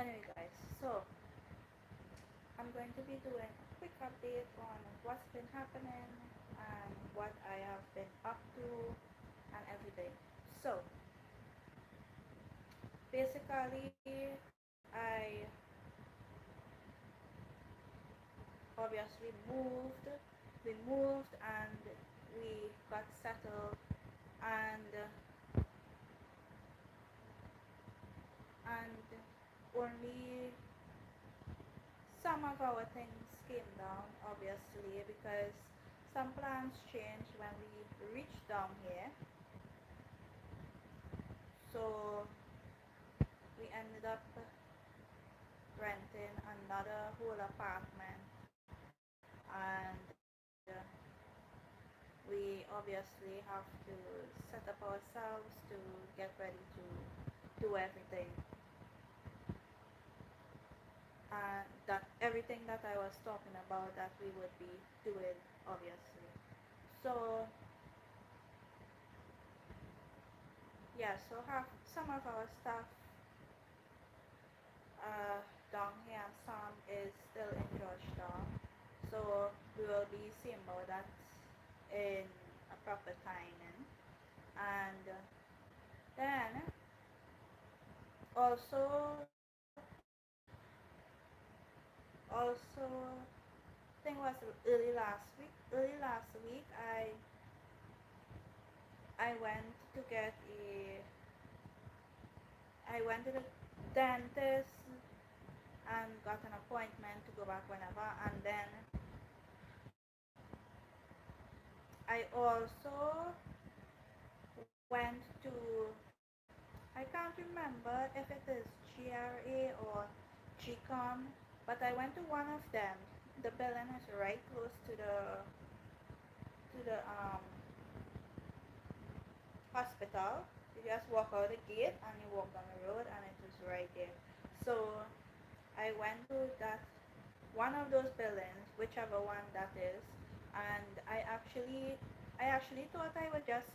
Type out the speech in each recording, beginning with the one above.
Anyway guys, so I'm going to be doing a quick update on what's been happening and what I have been up to and everything. So basically I obviously moved and we got settled and only some of our things came down obviously because some plans changed when we reached down here. So we ended up renting another whole apartment, and we obviously have to set up ourselves to get ready to do everything, and that everything that I was talking about that we would be doing obviously. So yeah, so have some of our stuff uh, down here and some is still in Georgetown. So we will be seeing about that in a proper timing. And then also I think it was early last week I went to get a I went to the dentist and got an appointment to go back whenever, and then I also went to, I can't remember if it is GRA or GCOM, but I went to one of them. The building is right close to the hospital. You just walk out the gate and you walk down the road and it is right there. So I went to that one of those buildings, whichever one that is, and I actually thought I would just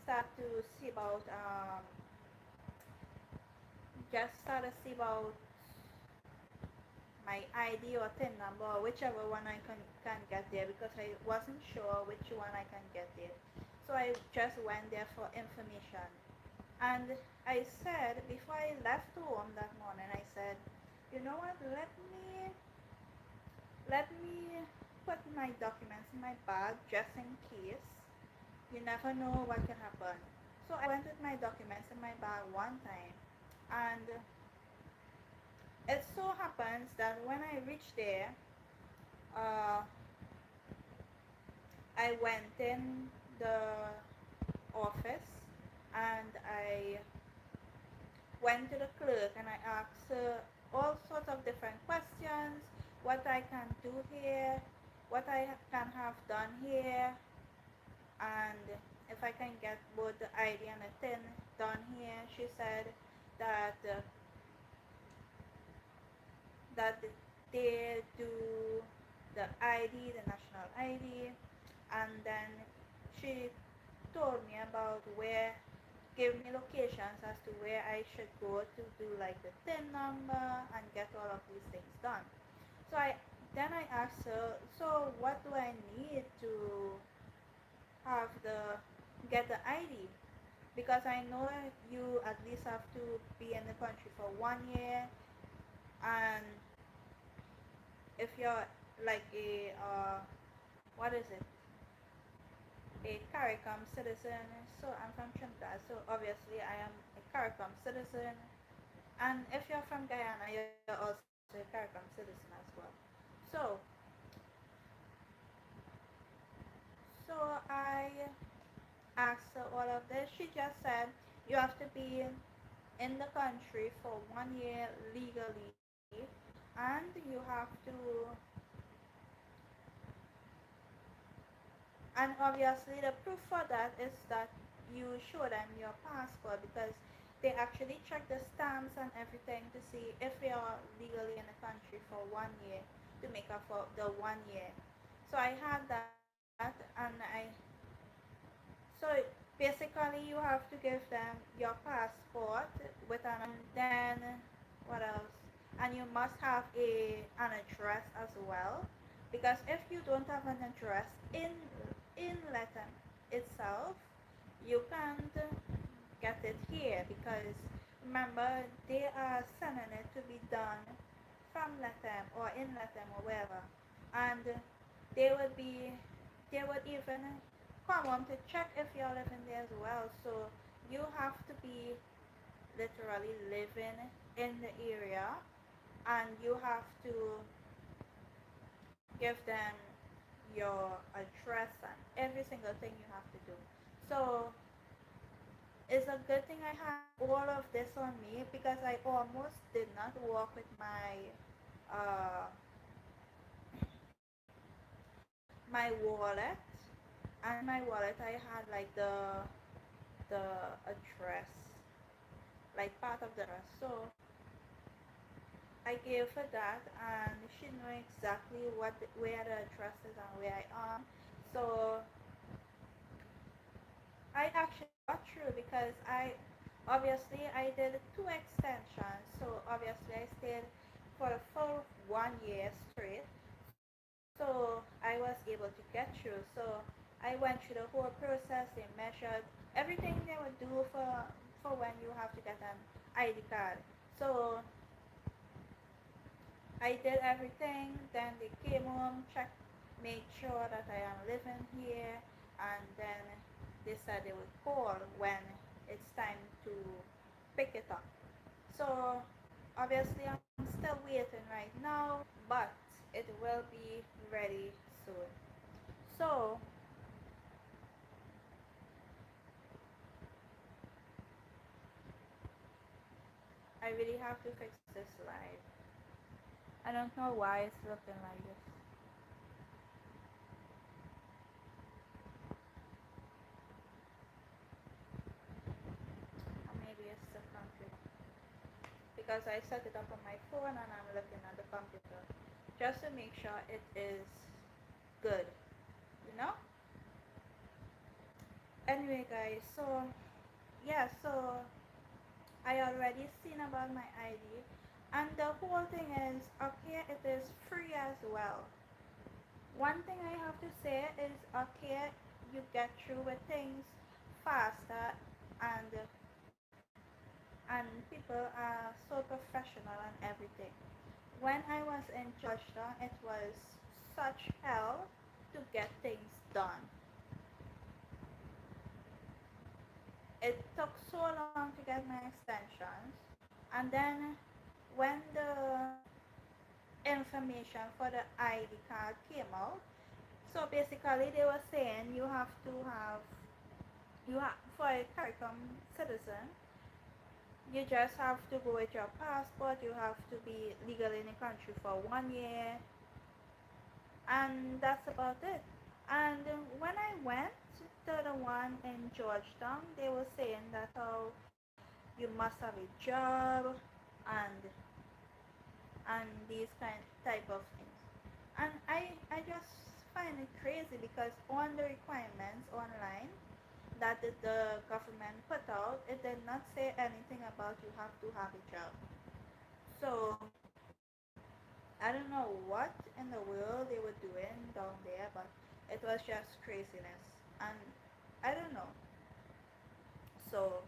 start to see about just start to see about my ID or TIN number, or whichever one I can get there, because I wasn't sure which one I can get there. So I just went there for information. And I said, before I left home that morning, I said, you know what, let me put my documents in my bag just in case. You never know what can happen. So I went with my documents in my bag one time, and it so happens that when I reached there, uh, I went in the office and I went to the clerk and I asked her all sorts of different questions, what I can do here, what I can have done here, and if I can get both the ID and the TIN done here. She said that that they do the ID, the national ID, and then she told me about where, gave me locations as to where I should go to do like the TIN number and get all of these things done. So I asked her, so what do I need to have the get the ID? Because I know you at least have to be in the country for 1 year, and if you're like a what is it, a CARICOM citizen. So I'm from Trinidad, so obviously I am a CARICOM citizen. And if you're from Guyana, you're also a CARICOM citizen as well. So, so I asked her all of this. She just said you have to be in the country for 1 year legally, and you have to, and obviously the proof for that is that you show them your passport, because they actually check the stamps and everything to see if you're legally in the country for 1 year to make up for the 1 year. So I had that, and so basically you have to give them your passport with then what else? And you must have an address as well, because if you don't have an address in Latin itself, you can't get it here, because remember they are sending it to be done from Latin or in Latin or wherever, and they would be they would even come on to check if you're living there as well. So you have to be literally living in the area, and you have to give them your address and every single thing you have to do. So it's a good thing I had all of this on me, because I almost did not walk with my wallet, and in my wallet I had like the address, like part of the address. So I gave her that, and she knew exactly where the address is and where I am. So I actually got through, because I did two extensions. So obviously I stayed for the full 1 year straight. So I was able to get through. So I went through the whole process. They measured everything they would do for when you have to get an ID card. So I did everything. Then they came home, checked, made sure that I am living here, and then they said they would call when it's time to pick it up. So obviously I'm still waiting right now, but it will be ready soon. So I really have to fix this live. I don't know why it's looking like this. Or maybe it's the computer, because I set it up on my phone and I'm looking at the computer just to make sure it is good, you know? Anyway, guys, so yeah, so I already seen about my ID, and the whole thing is up here it is free as well. One thing I have to say is up here you get through with things faster, and people are so professional and everything. When I was in Georgetown, it was such hell to get things done. It took so long to get my extensions, and then when the information for the ID card came out, so basically they were saying you have for a CARICOM citizen, you just have to go with your passport, you have to be legal in the country for 1 year, and that's about it. And when I went to the one in Georgetown, they were saying that you must have a job, and these type of things. And I just find it crazy, because on the requirements online that the government put out, it did not say anything about you have to have a job. So I don't know what in the world they were doing down there, but it was just craziness. And I don't know. So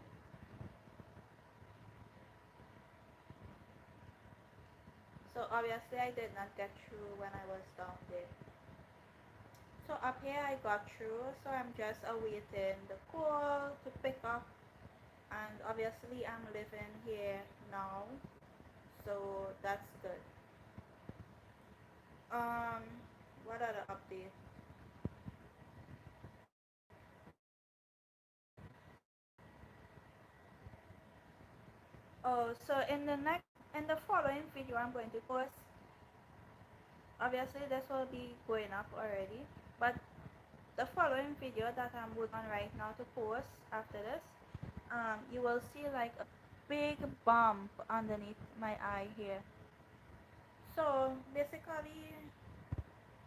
obviously I did not get through when I was down there. So up here I got through, so I'm just awaiting the call to pick up, and obviously I'm living here now, so that's good. Um, what other update? Oh, so in the following video I'm going to post, obviously this will be going up already, but the following video that I'm working on right now to post after this, you will see like a big bump underneath my eye here. So basically,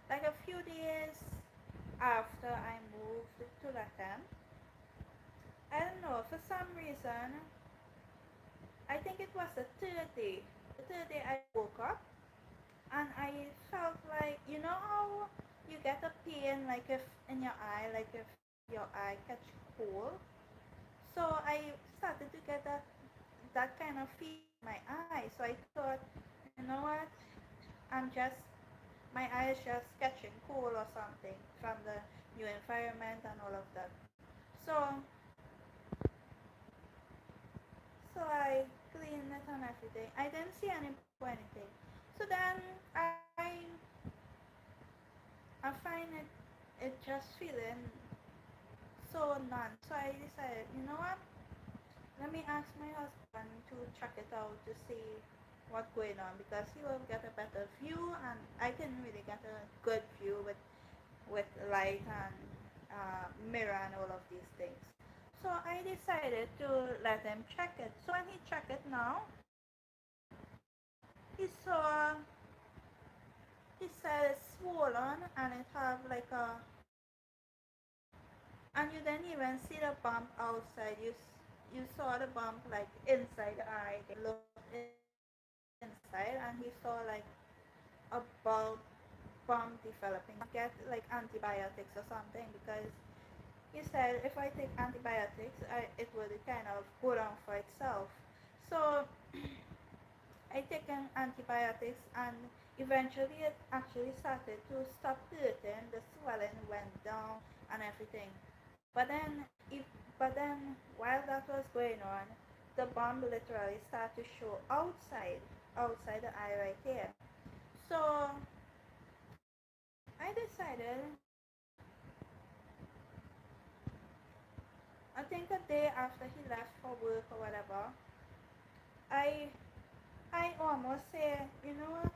like a few days after I moved to Latam, I don't know, for some reason, I think it was the third day. The third day I woke up and I felt like, you know how you get a pain like if in your eye, like if your eye catch cold. So I started to get that kind of feeling in my eye. So I thought, you know what? I'm just my eye is just catching cold or something from the new environment and all of that. So so I cleaned it and everything. I didn't see any pimple or anything. So then I find it just feeling so numb. So I decided, you know what? Let me ask my husband to check it out to see what's going on because he will get a better view and I can really get a good view with light and mirror and all of these things. So I decided to let him check it. So when he checked it now, he saw he said it's swollen and it have like a and you didn't even see the bump outside. You saw the bump like inside the eye. They looked inside and he saw like a bump developing. Get like antibiotics or something because he said if I take antibiotics, it would kind of go down for itself. So I taken antibiotics and eventually it actually started to stop hurting. The swelling went down and everything. But then if but then while that was going on, the bump literally started to show outside the eye right here. So I decided I think a day after he left for work or whatever, I I almost say, you know what?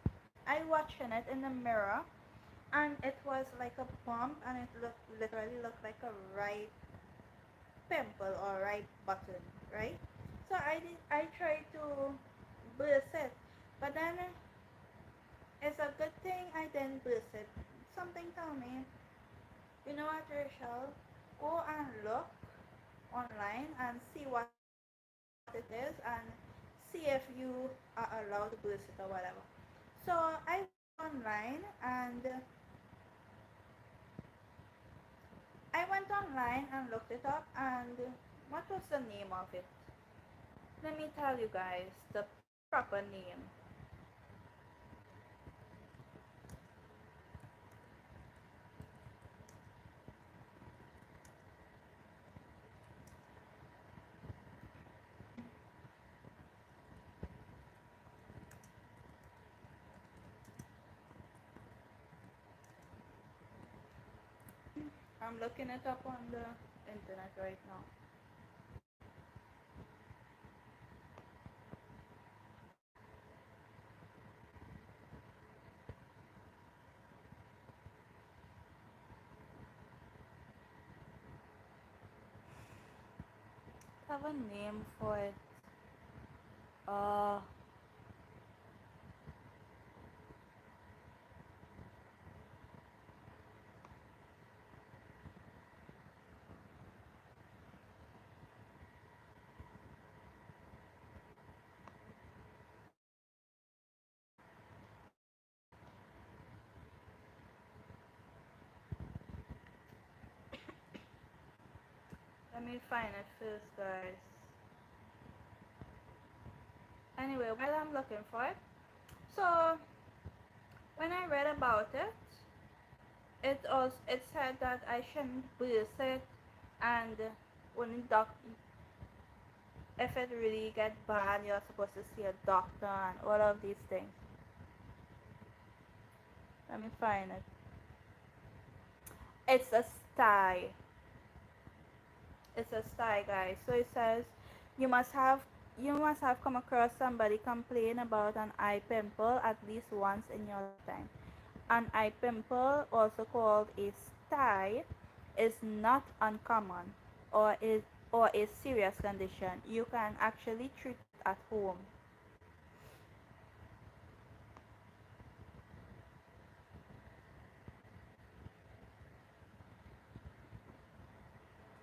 I watching it in the mirror and it was like a bump and it literally looked like a right pimple or right button, right? So I tried to burst it, but then it's a good thing I didn't burst it. Something tell me, you know what, Rachel? Go and look online and see what it is and see if you are allowed to boost it or whatever. So I went online and looked it up and what was the name of it? Let me tell you guys the proper name. I'm looking it up on the internet right now. Have a name for it. Uh, Let me find it first, guys. Anyway, while I'm looking for it, so when I read about it, it said that I shouldn't boost it, and when if it really get bad, you're supposed to see a doctor and all of these things. Let me find it. It's a sty. It's a sty, guys. So it says you must have you must have come across somebody complain about an eye pimple at least once in your lifetime. An eye pimple, also called a sty, is not uncommon or a serious condition. You can actually treat it at home.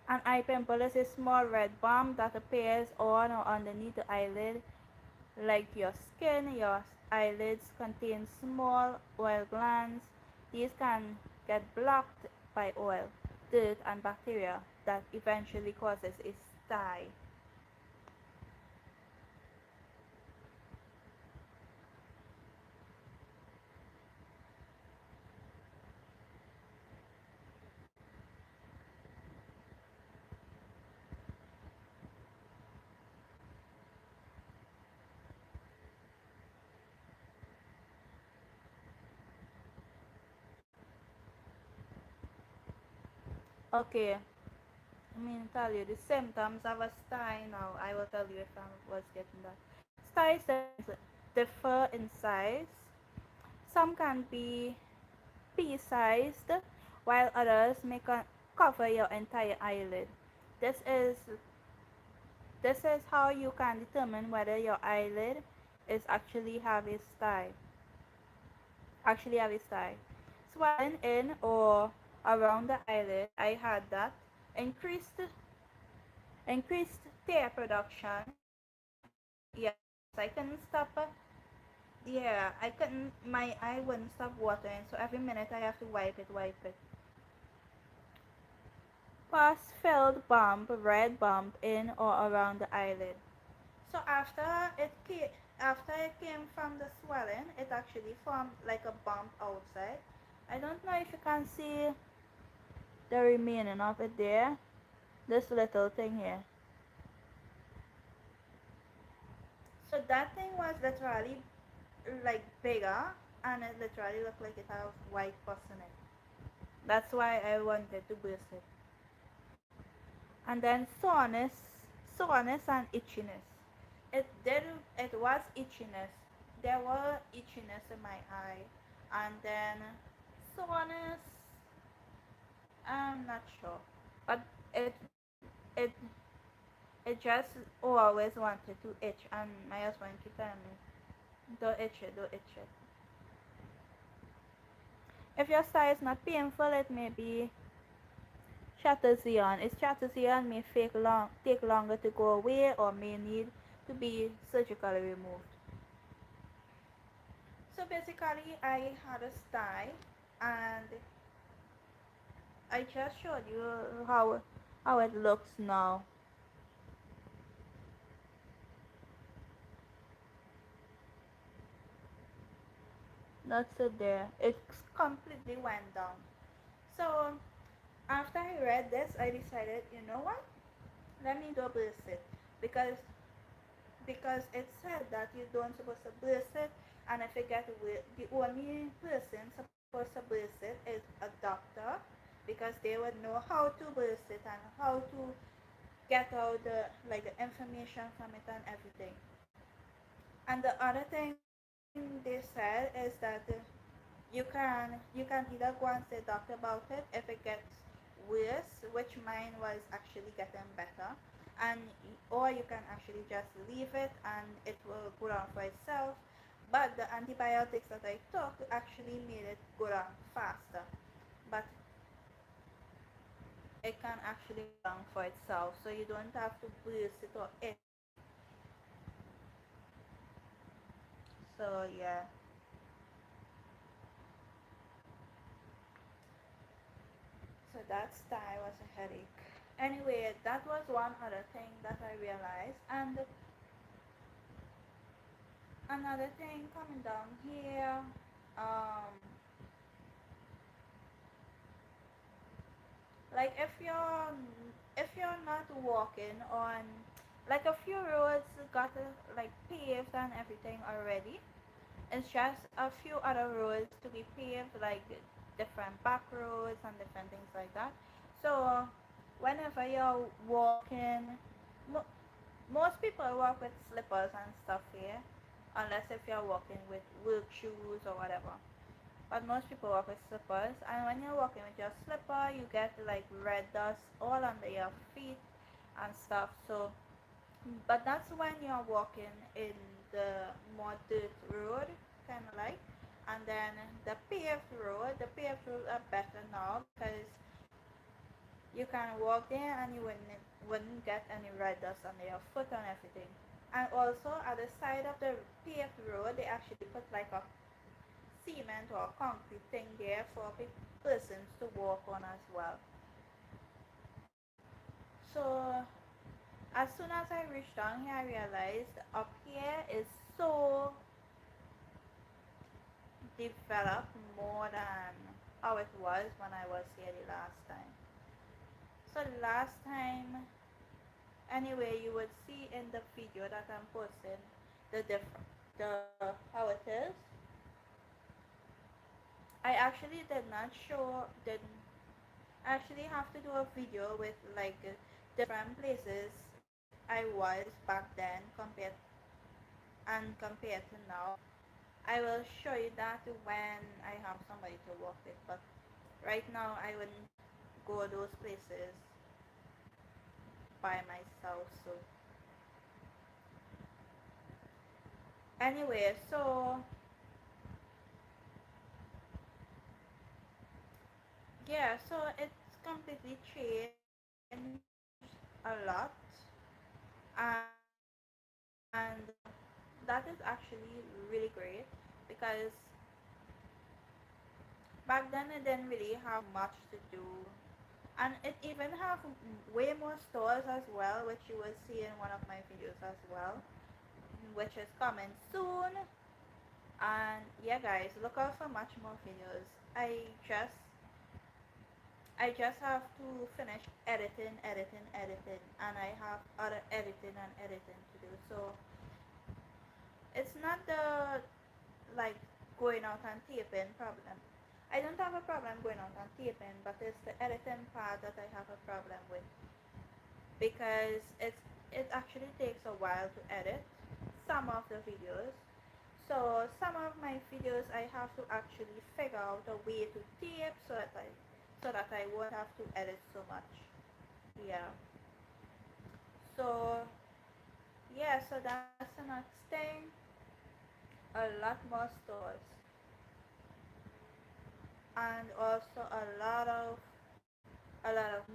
An eye pimple is a small red bump that appears on or underneath the eyelid. Like your skin, your eyelids contain small oil glands. These can get blocked by oil, dirt, and bacteria that eventually causes a sty. Okay, I mean tell you the symptoms of a sty now. I will tell you if I was getting that. Sty symptoms differ in size. Some can be pea-sized, while others may cover your entire eyelid. This is this is how you can determine whether your eyelid is actually have a sty. Swelling in or around the eyelid, I had that. Increased increased tear production. Yes, I couldn't stop. Yeah, I couldn't. My eye wouldn't stop watering, so every minute I have to wipe it. Pus-filled bump, red bump in or around the eyelid. So after it came from the swelling, it actually formed like a bump outside. I don't know if you can see the remaining of it there. This little thing here. So that thing was literally like bigger, and it literally looked like it had white pus in it. That's why I wanted to burst it. And then soreness and itchiness. It did it was itchiness. There were itchiness in my eye, and then soreness. I'm not sure, but it it just always wanted to itch, and my husband keep telling me, "Don't itch it, don't itch it." If your side is not painful, it may be Chatterzion. Its Chatterzion may take longer to go away or may need to be surgically removed. So basically, I had a sty, and I just showed you how it looks now. That's it there. It's completely went down. So after I read this, I decided, you know what? Let me do burst it because it said that you don't supposed to burst it, and if you get the only person supposed to burst it is a doctor because they would know how to burst it and how to get out the information from it and everything. And the other thing they said is that you can either go and see a doctor about it if it gets worse, which mine was actually getting better, and or you can actually just leave it and it will go down for itself. But the antibiotics that I took actually made it go down faster. But it can actually go down for itself, so you don't have to bruise it or itch. So yeah. So that style was a headache. Anyway, that was one other thing that I realized. And another thing coming down here, um, like if you're not walking on, like a few roads got like paved and everything already. It's just a few other roads to be paved, like different back roads and different things like that. So whenever you're walking, mo- most people walk with slippers and stuff here, unless if you're walking with work shoes or whatever. But most people walk with slippers, and when you're walking with your slipper, you get like red dust all under your feet and stuff. So, but that's when you're walking in the more dirt road, kind of like. And then the paved road are better now because You can walk there and you wouldn't get any red dust under your foot and everything. And also at the side of the paved road, they actually put like a cement or concrete thing there for persons to walk on as well. So as soon as I reached down here, I realized up here is so developed more than how it was when I was here the last time. So the last time, anyway, you would see in the video that I'm posting the how it is. I actually did not show didn't actually have to do a video with like different places I was back then compared to now. I will show you that when I have somebody to walk with, but right now I wouldn't go those places by myself. So anyway, so yeah, so it's completely changed a lot, and that is actually really great because back then it didn't really have much to do, and it even have way more stores as well, which you will see in one of my videos as well, which is coming soon. And yeah, guys, look out for much more videos. I just have to finish editing, and I have other editing to do. So it's not the like going out and taping problem. I don't have a problem going out and taping, but it's the editing part that I have a problem with because it actually takes a while to edit some of the videos. So some of my videos I have to actually figure out a way to tape so that I won't have to edit so much. Yeah. So yeah, so that's the next thing. A lot more stores and also a lot of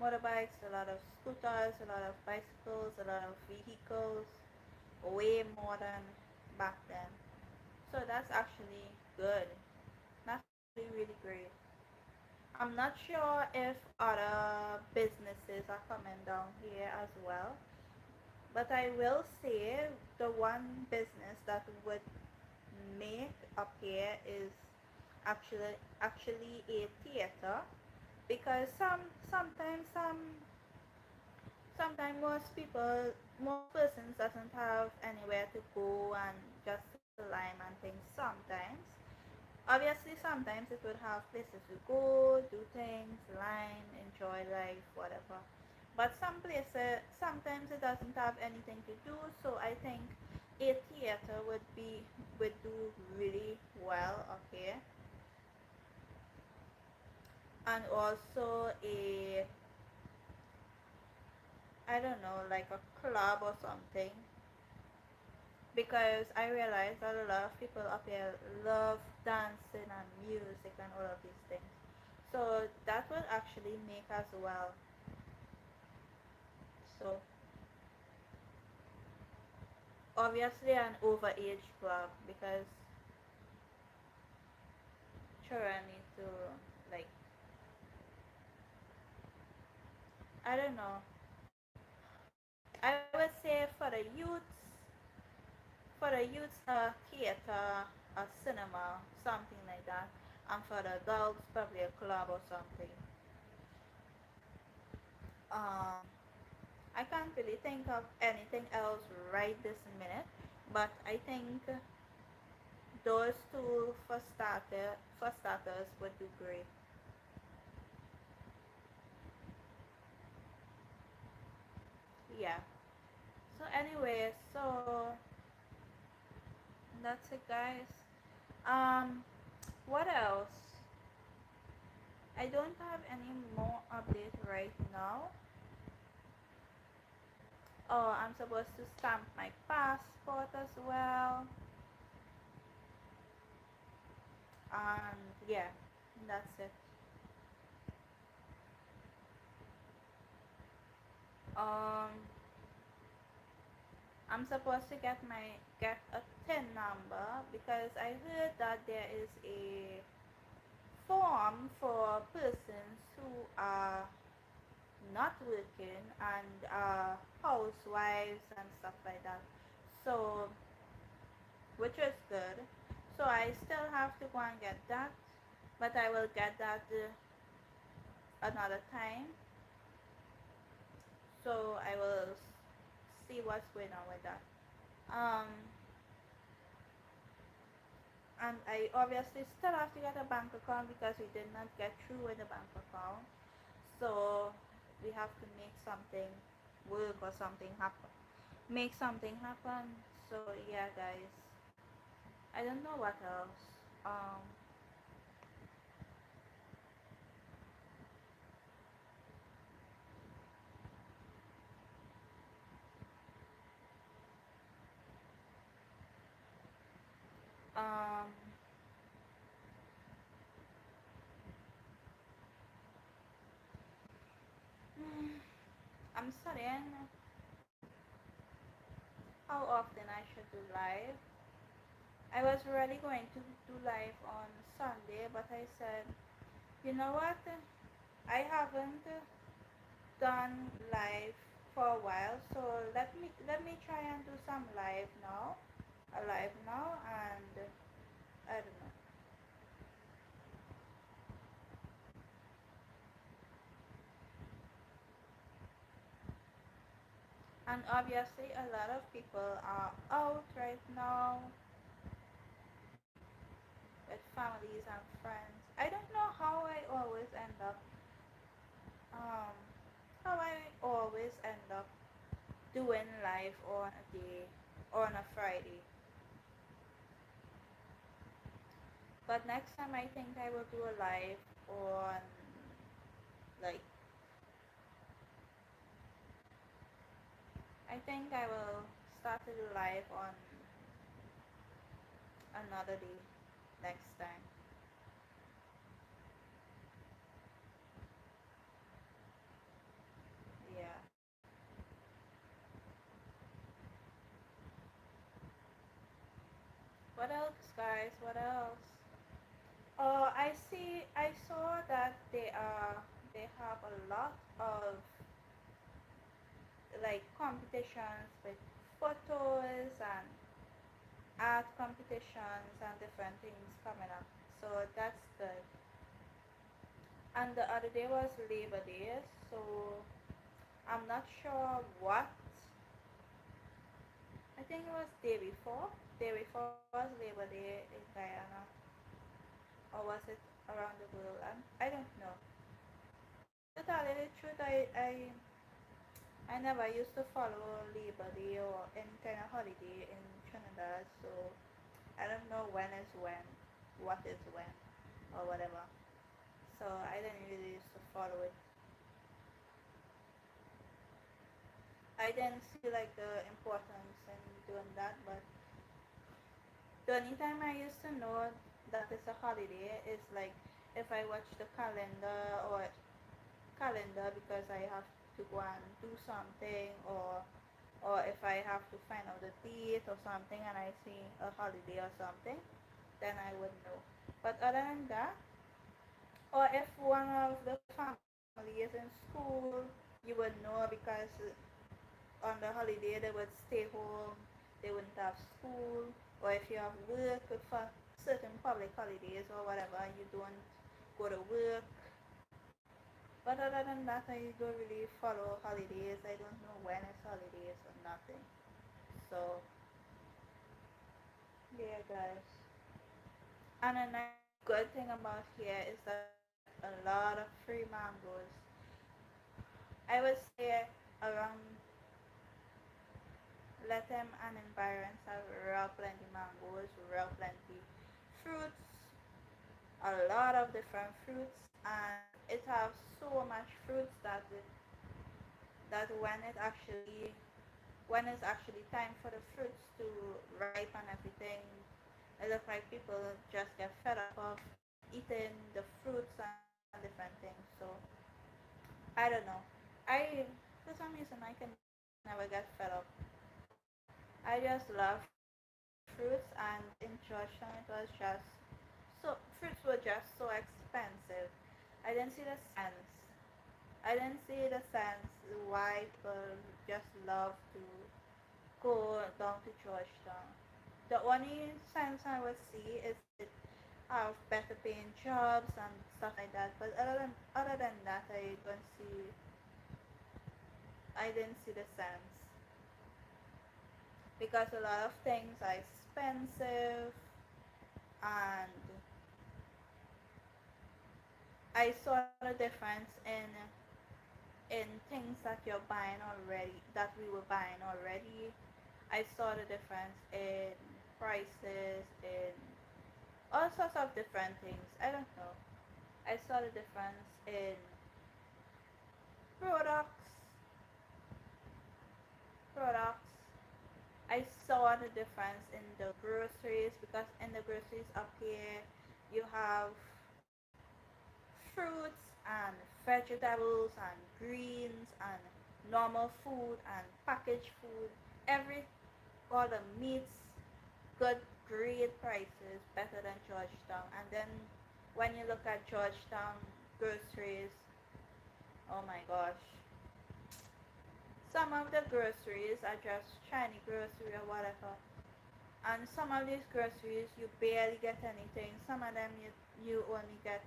motorbikes, a lot of scooters, a lot of bicycles, a lot of vehicles, way more than back then. So that's actually good. That's actually really great. I'm not sure if other businesses are coming down here as well, but I will say the one business that would make up here is actually a theater because sometimes most persons doesn't have anywhere to go and just to lime and things sometimes. Obviously, sometimes it would have places to go, do things, lime, enjoy life, whatever. But some places, sometimes it doesn't have anything to do, so I think a theater would do really well up here. And also a, I don't know, like a club or something. Because I realize that a lot of people up here love dancing and music and all of these things. So that will actually make as well. So obviously an overage club because children need to like I don't know. I would say for the youths theater, a cinema, something like that. And for the adults probably a club or something. Um I can't really think of anything else right this minute, but I think those two for starters would do great. Yeah. So anyway, so that's it, guys. Um, what else? I don't have any more update right now. Oh, I'm supposed to stamp my passport as well. And yeah, that's it. Um, I'm supposed to get a tin number because I heard that there is a form for persons who are not working and housewives and stuff like that. So, which is good. So I still have to go and get that, but I will get that another time. So I will see what's going on with that. Um, and I obviously still have to get a bank account because we did not get through with the bank account. So we have to make something work or something happen. Make something happen. So yeah, guys. I don't know what else. Um, um, I'm studying how often I should do live. I was really going to do live on Sunday, but I said, you know what? I haven't done live for a while, so let me try and do some live now, a live now, and I don't know. And obviously, a lot of people are out right now with families and friends. I don't know how I always end up, um, how I always end up doing live on a day, on a Friday. But next time I think I will do a live on, like, I think I will start to do live on another day next time. Yeah. What else, guys? What else? I saw that they have a lot of like competitions with photos and art competitions and different things coming up. So that's good. And the other day was Labor Day, so I'm not sure what. I think it was day before. Day before was Labor Day in Guyana, or was it around the world? I don't know. To tell you the truth, I never used to follow Labor Day or any kind of holiday in Trinidad, so I don't know when is when, what is when, or whatever. So I didn't really used to follow it. I didn't see like the importance in doing that, but the only time I used to know that it's a holiday is like if I watch the calendar because I have to go and do something, or if I have to find out the date or something and I see a holiday or something, then I would know. But other than that, or if one of the family is in school, you would know because on the holiday they would stay home, they wouldn't have school, or if you have work for certain public holidays or whatever, you don't go to work. But other than that, I don't really follow holidays. I don't know when it's holidays or nothing. So, yeah, guys. And another good thing about here is that a lot of free mangoes. I would say around Latem and environs have real plenty mangoes, real plenty fruits, a lot of different fruits, and it has so much fruits that when it's actually time for the fruits to ripe and everything, it looks like people just get fed up of eating the fruits and different things. So I don't know. I For some reason, I can never get fed up. I just love fruits, and in Georgetown, it was just fruits were just so expensive. I didn't see the sense. I didn't see the sense why people just love to go down to Georgetown. The only sense I would see is it have better paying jobs and stuff like that. But other than that, I didn't see the sense because a lot of things are expensive, and I saw the difference in things that you're buying already, that we were buying already. I saw the difference in prices, in all sorts of different things. I don't know. I saw the difference in products, products. I saw the difference in the groceries because in the groceries up here you have fruits and vegetables and greens and normal food and packaged food. Every all the meats, good, great prices, better than Georgetown. And then when you look at Georgetown groceries, oh my gosh, some of the groceries are just Chinese grocery or whatever. And some of these groceries you barely get anything. Some of them you only get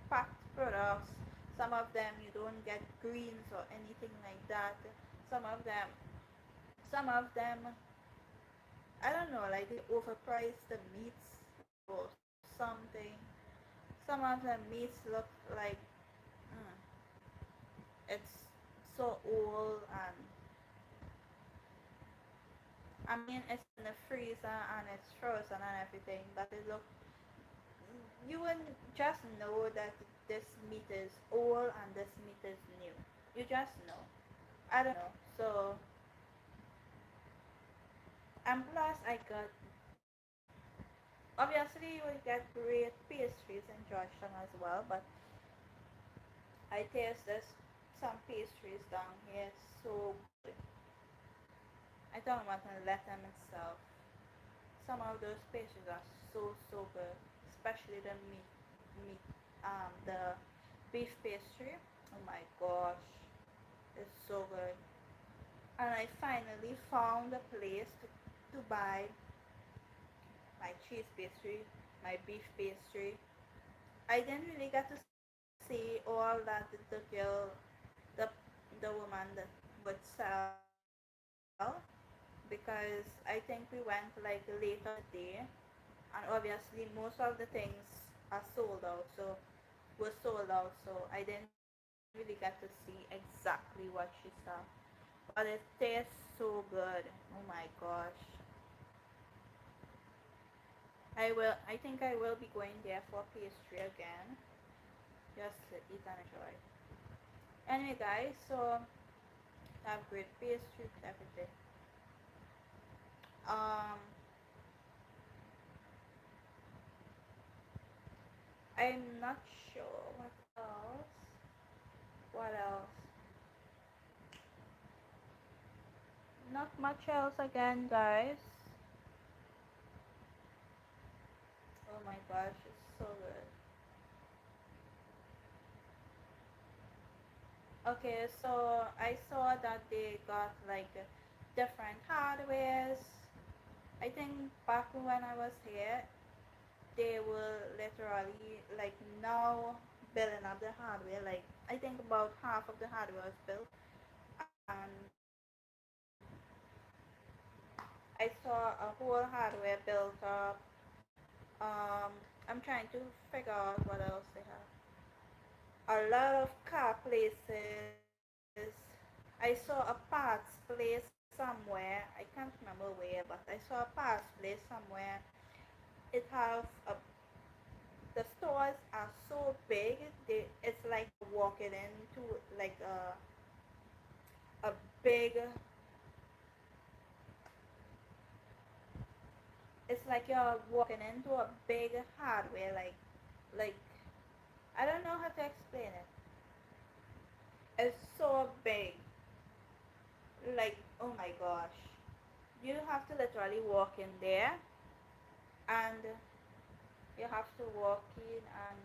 packed products. Some of them you don't get greens or anything like that. Some of them some of them, I don't know, like they overprice the meats or something. Some of the meats look like mm, it's so old, and I mean it's in the freezer and it's frozen and everything, but it look, you wouldn't just know that this meat is old and this meat is new. You just know. I don't know. So, and plus I got, obviously you will get great pastries in Georgetown as well, but I tasted some pastries down here so good. I don't want to let them itself. Some of those pastries are so good, especially the meat, the beef pastry. Oh my gosh, it's so good. And I finally found a place to buy my cheese pastry, my beef pastry. I didn't really get to see all that the girl, the the woman that would sell, because I think we went like later on in the day, and obviously most of the things are sold out, so were sold out, so I didn't really get to see exactly what she saw. But it tastes so good. Oh my gosh. I think I will be going there for pastry again, just to eat and enjoy. Anyway, guys, so have great pastry, everything. Um, I'm not sure what else. What else? Not much else again, guys. Oh my gosh, it's so good. Okay, so I saw that they got like different hardwares. I think back when I was here, they were literally like now building up the hardware. Like I think about half of the hardware was built, and I saw a whole hardware built up. I'm trying to figure out what else they have. A lot of car places. I saw a parts place somewhere. I can't remember where, but I saw a parts place somewhere. It have a, the stores are so big. It's like you're walking into like a big. It's like you're walking into a big hardware. Like I don't know how to explain it. It's so big. like, oh my gosh, you have to literally walk in there, and you have to walk in and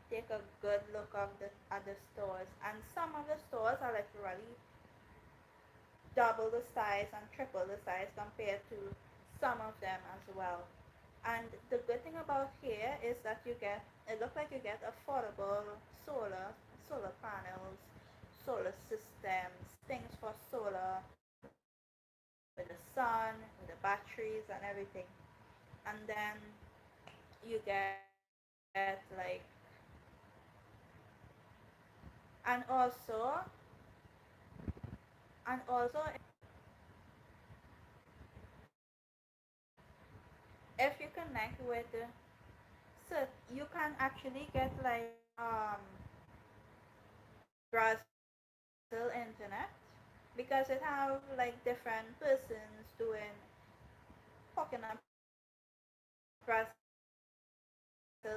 take a good look of at the stores. And some of the stores are literally double the size and triple the size compared to some of them as well. And the good thing about here is that you get, it looks like you get affordable solar panels, solar systems, things for solar with the sun, with the batteries and everything. And then you get like, and also if you connect with, so you can actually get like Brazil internet, because it have like different persons doing hooking up Brazil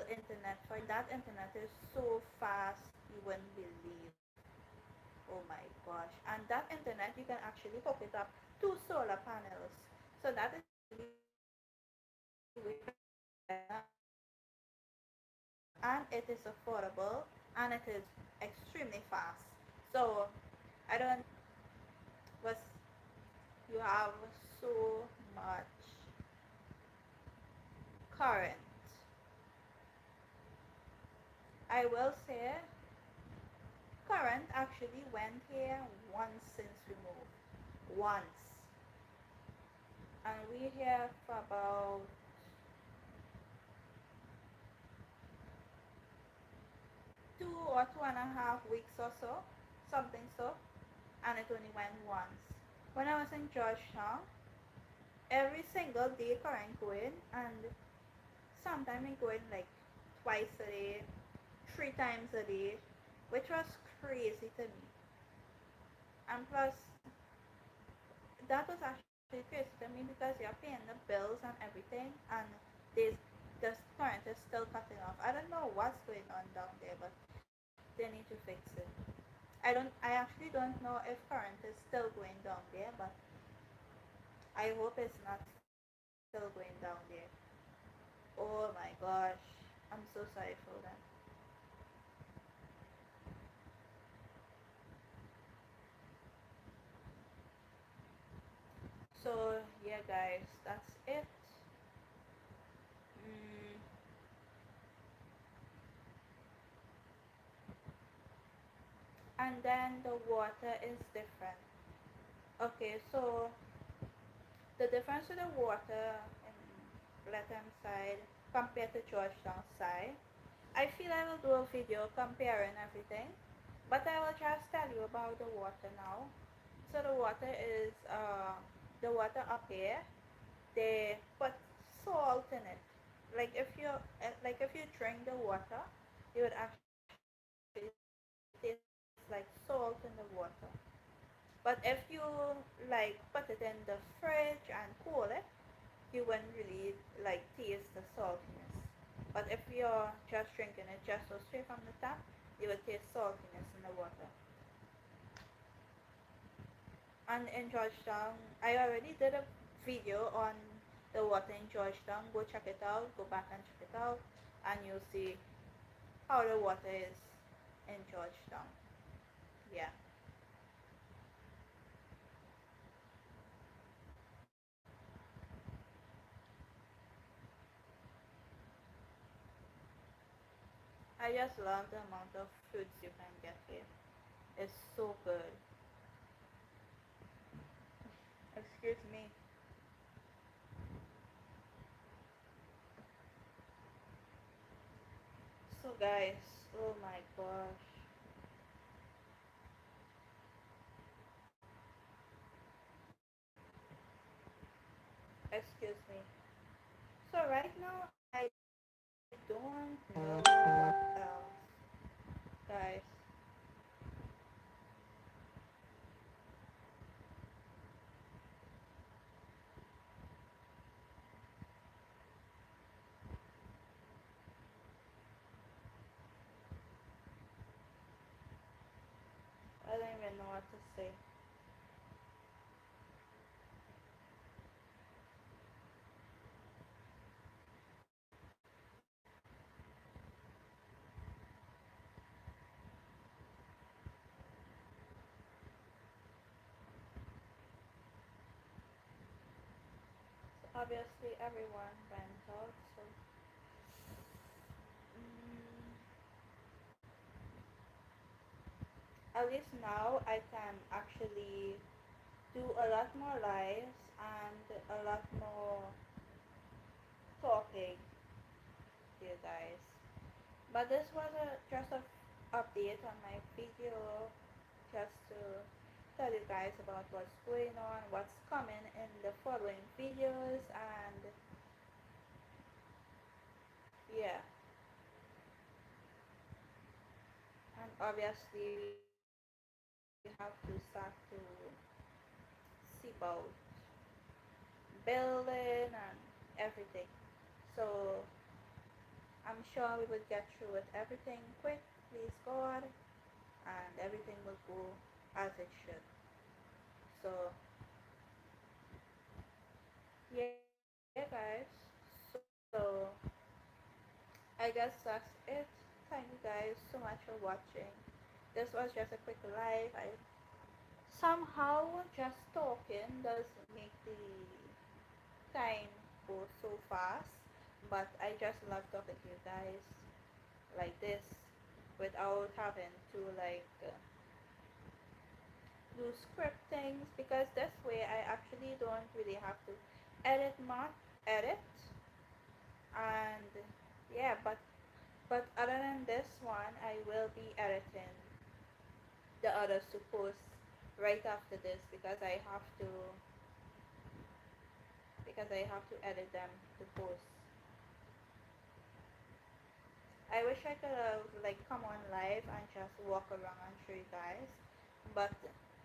internet for you, and that internet is so fast you wouldn't believe. Oh my gosh. And that internet you can actually hook it up to solar panels. So that is actually way better, and it is affordable, and it is extremely fast. So I don't know what's, you have so much current. I will say current actually went here once since we moved. Once. And we here for about 2 or 2.5 weeks or so. Something so. And it only went once. When I was in Georgetown, every single day current going, and sometimes it going like twice a day, 3 times a day, which was crazy to me. And plus, that was actually crazy to me because you're paying the bills and everything, and there's the current is still cutting off. I don't know what's going on down there, but they need to fix it. I actually don't know if current is still going down there, but I hope it's not still going down there. Oh my gosh, I'm so sorry for that. So yeah, guys, that's it. Mm, and then the water is different. Okay, so the difference with the water in Latham side compared to Georgetown side, I feel I will do a video comparing everything, but I will just tell you about the water now. So the water up here, they put salt in it. Like if you drink the water, you would actually taste like salt in the water. But if you like put it in the fridge and cool it, you wouldn't really like taste the saltiness. But if you're just drinking it just so straight from the tap, you would taste saltiness in the water. And in Georgetown, I already did a video on the water in Georgetown. Go check it out. Go back and check it out, and you'll see how the water is in Georgetown. Yeah. I just love the amount of fruits you can get here. It's so good. Excuse me. So guys, oh my gosh. Excuse me. So right now I don't know what else. Guys, I don't even know what to say. obviously everyone went out, so mm, at least now I can actually do a lot more lives and a lot more talking to you guys. But this was just a update on my video, just to tell you guys about what's going on, what's coming in the following videos, and yeah, and obviously we have to start to see about building and everything. So I'm sure we will get through with everything quick, please God, and everything will go as it should. So yeah, guys. So I guess that's it. Thank you guys so much for watching. This was just a quick live. I somehow just talking does make the time go so fast, but I just love talking to you guys like this without having to do script things, because this way I actually don't really have to edit much edit. And yeah, but other than this one, I will be editing the others to post right after this, because I have to edit them to post. I wish I could have come on live and just walk around and show you guys, but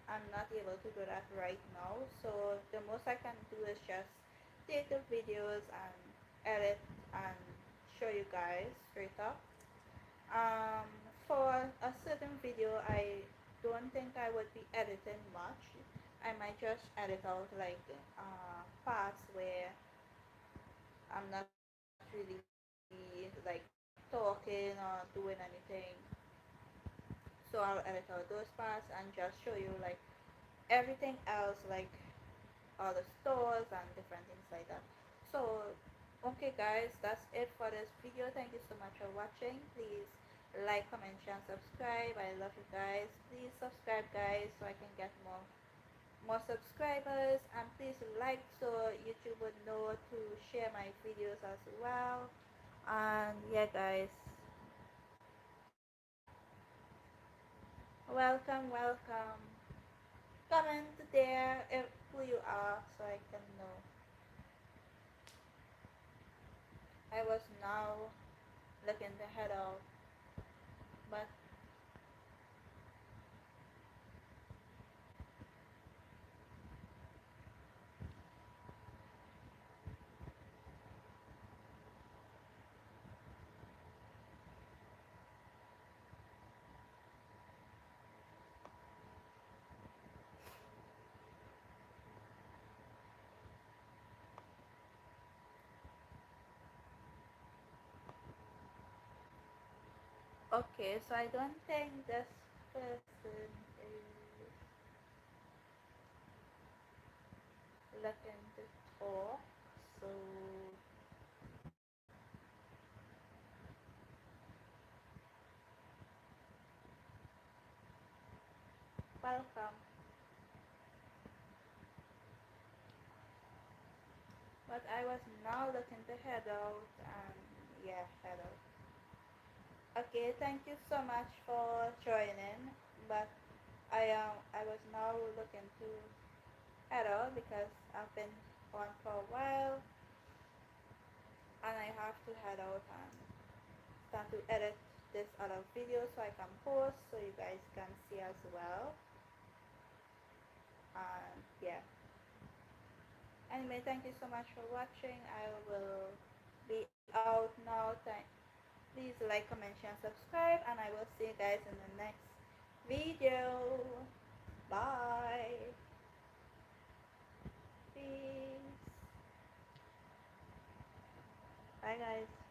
I'm not able to do that right now. So the most I can do is just take the videos and edit and show you guys straight up. Um, for a certain video, I don't think I would be editing much. I might just edit out parts where I'm not really talking or doing anything. So I'll edit out those parts and just show you everything else, all the stores and different things like that. So okay guys, that's it for this video. Thank you so much for watching. Please like, comment, share, and subscribe. I love you guys. Please subscribe guys so I can get more subscribers, and please like so YouTube would know to share my videos as well. And yeah guys, welcome. Comment there who you are so I can know. I was now looking the head out, but okay, so I don't think this person is looking to talk. So welcome. But I was now looking to head out, and yeah, head out. Okay, thank you so much for joining. But I was now looking to head out because I've been on for a while, and I have to head out and start to edit this other video so I can post so you guys can see as well. And yeah. Anyway, thank you so much for watching. I will be out now. Please like, comment, share, and subscribe, and I will see you guys in the next video. Bye. Peace. Bye, guys.